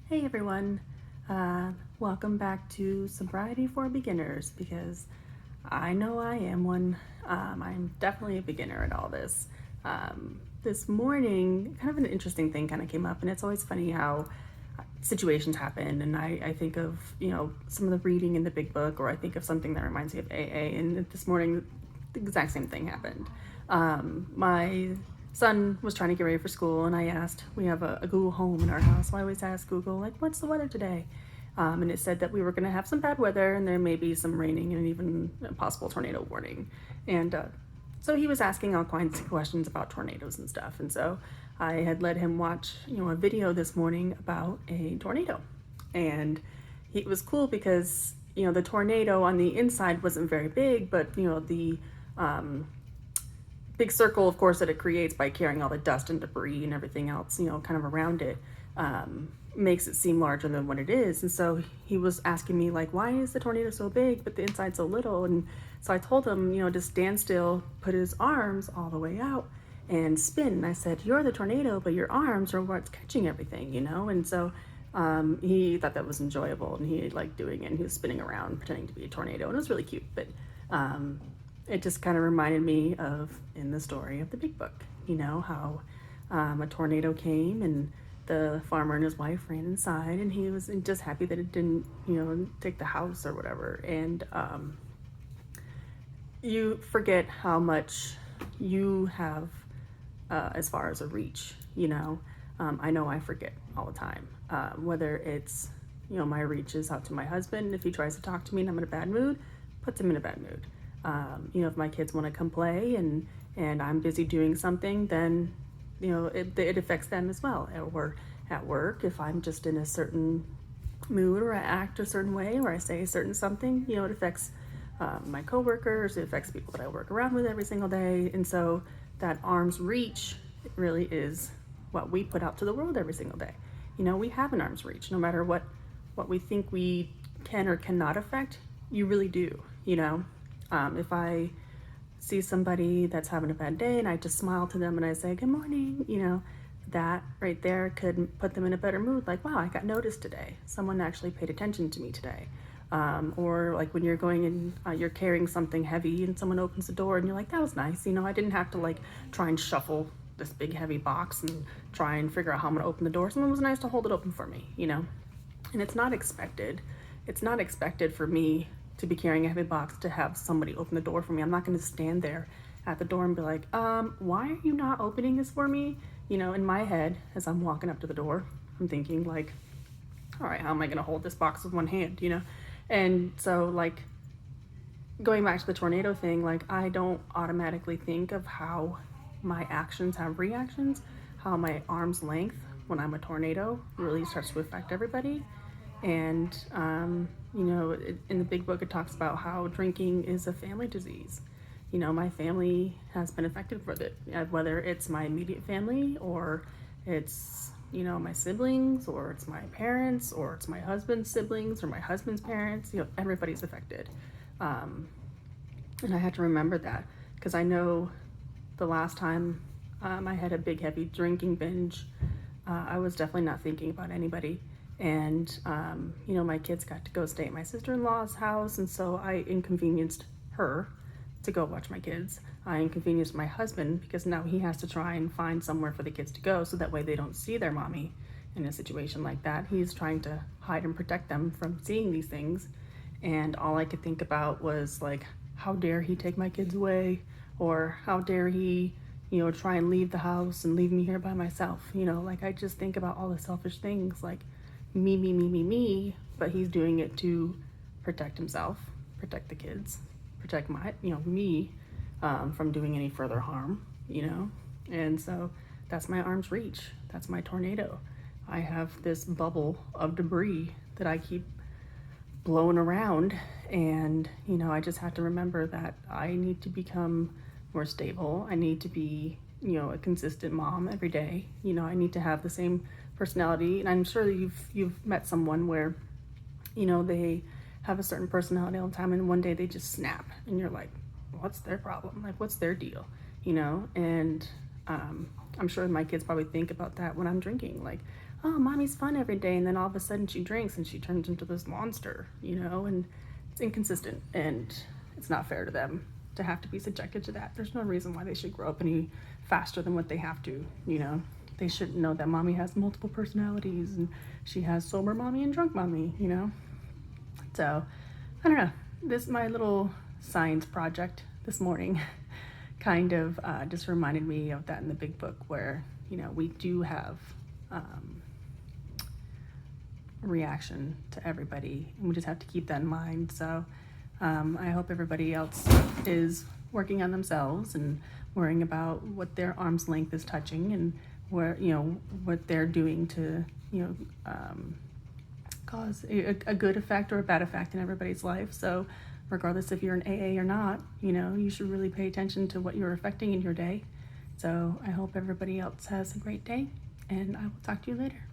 Hey everyone, welcome back to Sobriety for Beginners, because I know I am one. I'm definitely a beginner at all this. This morning, kind of an interesting thing kind of came up, and it's always funny how situations happen, and I think of, some of the reading in the big book, or I think of something that reminds me of AA, and this morning the exact same thing happened. My son was trying to get ready for school, and I asked, we have a Google Home in our house, so I always ask Google, like, what's the weather today? And it said that we were going to have some bad weather, and there may be some raining and even a possible tornado warning. And so he was asking all kinds of questions about tornadoes and stuff. And so I had let him watch, a video this morning about a tornado. And it was cool because, the tornado on the inside wasn't very big, but, the big circle, of course, that it creates by carrying all the dust and debris and everything else, kind of around it, makes it seem larger than what it is. And so he was asking me, like, why is the tornado so big, but the inside so little? And so I told him, to stand still, put his arms all the way out and spin. And I said, you're the tornado, but your arms are what's catching everything, And so he thought that was enjoyable, and he liked doing it, and he was spinning around pretending to be a tornado, and it was really cute. But it just kind of reminded me of, in the story of the big book, how a tornado came and the farmer and his wife ran inside, and he was just happy that it didn't, take the house or whatever. And you forget how much you have as far as a reach, I know I forget all the time, whether it's, my reach is out to my husband. If he tries to talk to me and I'm in a bad mood, puts him in a bad mood. If my kids want to come play and I'm busy doing something, then, it affects them as well. Or at work, if I'm just in a certain mood, or I act a certain way, or I say a certain something, it affects my coworkers, it affects people that I work around with every single day. And so that arm's reach really is what we put out to the world every single day. We have an arm's reach, no matter what we think we can or cannot affect, you really do, If I see somebody that's having a bad day and I just smile to them and I say, good morning, that right there could put them in a better mood. Like, wow, I got noticed today. Someone actually paid attention to me today. Or like when you're going and you're carrying something heavy and someone opens the door and you're like, that was nice. I didn't have to like try and shuffle this big heavy box and try and figure out how I'm gonna open the door. Someone was nice to hold it open for me, And it's not expected. It's not expected for me to be carrying a heavy box to have somebody open the door for me. I'm not going to stand there at the door and be like, why are you not opening this for me? In my head, as I'm walking up to the door, I'm thinking like, all right, how am I going to hold this box with one hand, And so like going back to the tornado thing, like I don't automatically think of how my actions have reactions, how my arm's length when I'm a tornado really starts to affect everybody. And, in the big book, it talks about how drinking is a family disease. My family has been affected with it, whether it's my immediate family or it's, my siblings, or it's my parents, or it's my husband's siblings, or my husband's parents, everybody's affected. And I had to remember that, because I know the last time I had a big, heavy drinking binge, I was definitely not thinking about anybody. And, my kids got to go stay at my sister-in-law's house, and so I inconvenienced her to go watch my kids. I inconvenienced my husband because now he has to try and find somewhere for the kids to go so that way they don't see their mommy in a situation like that. He's trying to hide and protect them from seeing these things. And all I could think about was like, how dare he take my kids away? Or how dare he, try and leave the house and leave me here by myself? Like I just think about all the selfish things, like, me, but he's doing it to protect himself, protect the kids, protect my, me from doing any further harm, And so that's my arm's reach. That's my tornado. I have this bubble of debris that I keep blowing around, and, I just have to remember that I need to become more stable. I need to be, a consistent mom every day. I need to have the same personality, and I'm sure that you've met someone where, they have a certain personality all the time, and one day they just snap, and you're like, what's their problem? Like, what's their deal? And I'm sure my kids probably think about that when I'm drinking. Like, oh, mommy's fun every day, and then all of a sudden she drinks and she turns into this monster, and it's inconsistent, and it's not fair to them to have to be subjected to that. There's no reason why they should grow up any faster than what they have to. They should know that mommy has multiple personalities, and she has sober mommy and drunk mommy. So, I don't know. This, my little science project this morning kind of just reminded me of that in the big book where, we do have reaction to everybody, and we just have to keep that in mind. So I hope everybody else is working on themselves and worrying about what their arm's length is touching, and where what they're doing to cause a good effect or a bad effect in everybody's life. So regardless if you're an AA or not, you should really pay attention to what you're affecting in your day. So I hope everybody else has a great day, and I will talk to you later.